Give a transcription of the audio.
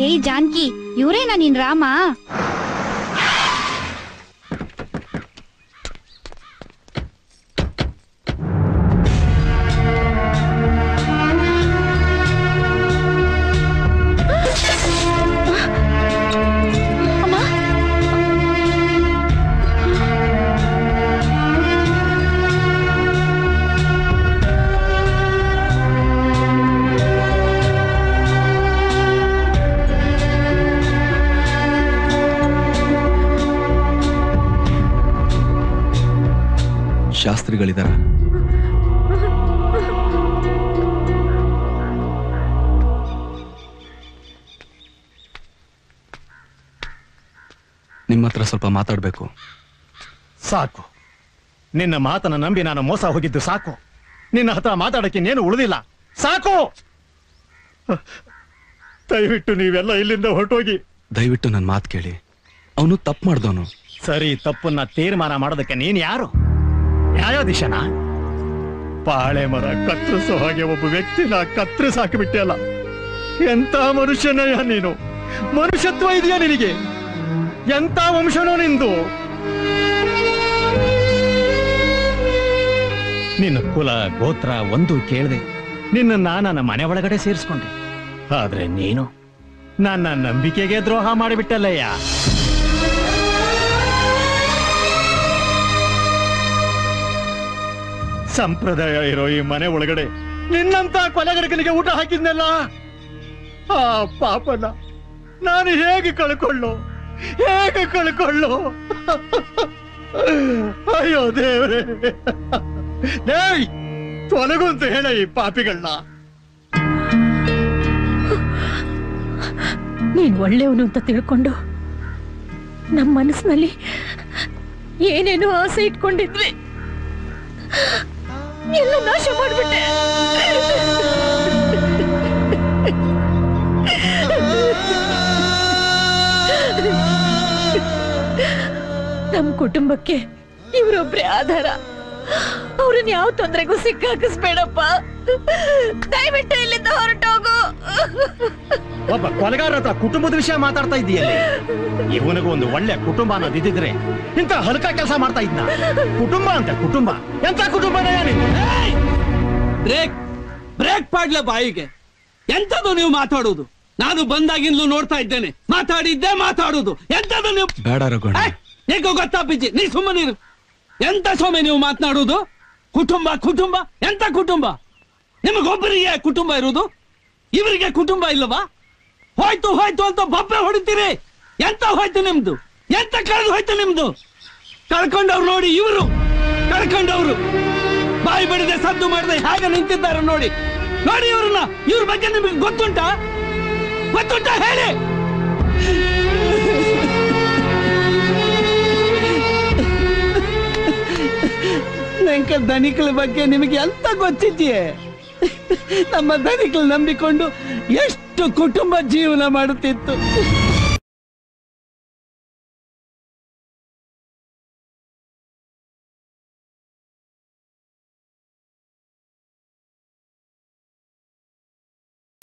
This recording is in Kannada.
ಏಯ್ ಜಾನ್ಕಿ, ಇವ್ರೇನಾ ನಿನ್ ರಾಮ? ಶಾಸ್ತ್ರಿಗಳಿದಾರ? ನಿಮ್ಮ ಹತ್ರ ಸ್ವಲ್ಪ ಮಾತಾಡ್ಬೇಕು. ಸಾಕು, ನಿನ್ನ ಮಾತನ್ನ ನಂಬಿ ನಾನು ಮೋಸ ಹೋಗಿದ್ದು ಸಾಕು. ನಿನ್ನ ಹತ್ರ ಮಾತಾಡಕ್ಕೆ ಇನ್ನೇನು ಉಳಿದಿಲ್ಲ. ಸಾಕು, ದಯವಿಟ್ಟು ನೀವೆಲ್ಲ ಇಲ್ಲಿಂದ ಹೊರಟೋಗಿ. ದಯವಿಟ್ಟು ನನ್ನ ಮಾತು ಕೇಳಿ. ಅವನು ತಪ್ಪು ಮಾಡ್ದವನು. ಸರಿ, ತಪ್ಪನ್ನ ತೀರ್ಮಾನ ಮಾಡೋದಕ್ಕೆ ನೀನ್ ಯಾರು? ನ್ಯಾಯಾಧೀಶನ? ಬಾಳೆ ಮರ ಕತ್ತರಿಸೋ ಹಾಗೆ ಒಬ್ಬ ವ್ಯಕ್ತಿನ ಕತ್ತರಿಸಿ ಹಾಕಿಬಿಟ್ಟೆ. ಎಂತ ಮನುಷ್ಯನಯ್ಯ ನೀನು? ಮನುಷ್ಯತ್ವ ಇದೆಯಾ ನಿನಗೆ? ಎಂತ ವಂಶನೋ ನಿಂದು? ನಿನ್ನ ಕುಲ ಗೋತ್ರ ಒಂದು ಕೇಳದೆ ನಿನ್ನ ನನ್ನ ಮನೆ ಒಳಗಡೆ ಸೇರಿಸ್ಕೊಂಡೆ. ಆದ್ರೆ ನೀನು ನನ್ನ ನಂಬಿಕೆಗೆ ದ್ರೋಹ ಮಾಡಿಬಿಟ್ಟಲ್ಲಯ್ಯ. ಸಂಪ್ರದಾಯ ಇರೋ ಈ ಮನೆ ಒಳಗಡೆ ನಿನ್ನಂತ ಕೊಲೆಗಡಕನಿಗೆ ಊಟ ಹಾಕಿದ್ನಲ್ಲ, ಆ ಪಾಪನ ನಾನು ಹೇಗೆ ಕಳ್ಕೊಳ್ಳು? ಅಯ್ಯೋ ದೇವ್ರೆ, ತೊಲಗುಂತ ಹೇಳ ಈ ಪಾಪಿಗಳನ್ನ. ನೀನ್ ಒಳ್ಳೆಯವನು ಅಂತ ತಿಳ್ಕೊಂಡು ನಮ್ಮ ಮನಸ್ಸಿನಲ್ಲಿ ಏನೇನೋ ಆಸೆ ಇಟ್ಕೊಂಡಿದ್ವಿ, ಎಲ್ಲ ನಾಶ ಮಾಡ್ಬಿಟ್ಟೆ. ನಮ್ ಕುಟುಂಬಕ್ಕೆ ಇವರೊಬ್ರೇ ಆಧಾರ. ಅವ್ರನ್ನ ಯಾವ ತೊಂದರೆಗೂ ಸಿಕ್ಕಾಕಿಸ್ಬೇಡಪ್ಪ. ದಯವಿಟ್ಟು ಇಲ್ಲಿಂದ ಹೊರಟೋಗು. ಒಬ್ಬ ಕೊಲೆಗಾರ ಹತ್ರ ಕುಟುಂಬದ ವಿಷಯ ಮಾತಾಡ್ತಾ ಇದೆಯಲ್ಲ. ಇವನಿಗೂ ಒಂದು ಒಳ್ಳೆ ಕುಟುಂಬ ಅನ್ನೋದಿದ್ರೆ ಇಂತ ಹಲ್ಕ ಕೆಲಸ ಮಾಡ್ತಾ ಇದ್ನ. ಕುಟುಂಬ ಅಂತ ಕುಟುಂಬ, ಎಂತ ಕುಟುಂಬನೇ? ಬ್ರೇಕ್ ಬ್ರೇಕ್ ಪಾಡ್ಲ ಬಾಯಿಗೆ. ಎಂತದು ನೀವು ಮಾತಾಡೋದು? ನಾನು ಬಂದಾಗಿಂದಲೂ ನೋಡ್ತಾ ಇದ್ದೇನೆ. ಮಾತಾಡೋದು ಎಂತದು ನೀವು? ಬೇಡ ರಘು, ಹೇಗೋ ಗೊತ್ತಾ ಬಿಜ್ಜಿ, ನೀ ಸುಮ್ಮನಿರು. ಎಂತ ಸೊಮ್ಮೆ ನೀವು ಮಾತನಾಡುವುದು? ಕುಟುಂಬ ಕುಟುಂಬ ಎಂತ ಕುಟುಂಬ? ನಿಮಗೊಬ್ಬರಿಗೆ ಕುಟುಂಬ ಇರುವುದು, ಇವರಿಗೆ ಕುಟುಂಬ ಇಲ್ಲವಾ? ಹೋಯ್ತು ಅಂತ ಬೊಬ್ಬೆ ಹೊಡಿತೀರಿ. ಎಂತ ಹೋಯ್ತು ನಿಮ್ದು? ಎಂತ ಕಳೆದು ಹೋಯ್ತು ನಿಮ್ದು? ಕಳ್ಕೊಂಡವ್ರು ನೋಡಿ, ಇವರು ಕಳ್ಕೊಂಡವ್ರು ಬಾಯಿ ಬಡಿದೆ ಸದ್ದು ಮಾಡದೆ ಹೇಗೆ ನಿಂತಿದ್ದಾರೆ ನೋಡಿ. ಇವ್ರನ್ನ, ಇವ್ರ ಬಗ್ಗೆ ನಿಮಗೆ ಗೊತ್ತುಂಟಾ ಹೇಳಿ? ನಂಕ ಧನಿಕಳ ಬಗ್ಗೆ ನಿಮಗೆ ಎಂತ ಗೊತ್ತಿದೆಯೇ? ನಮ್ಮ ಧನಿಕಳು ನಂಬಿಕೊಂಡು ಎಷ್ಟು ಕುಟುಂಬ ಜೀವನ ಮಾಡುತ್ತಿತ್ತು.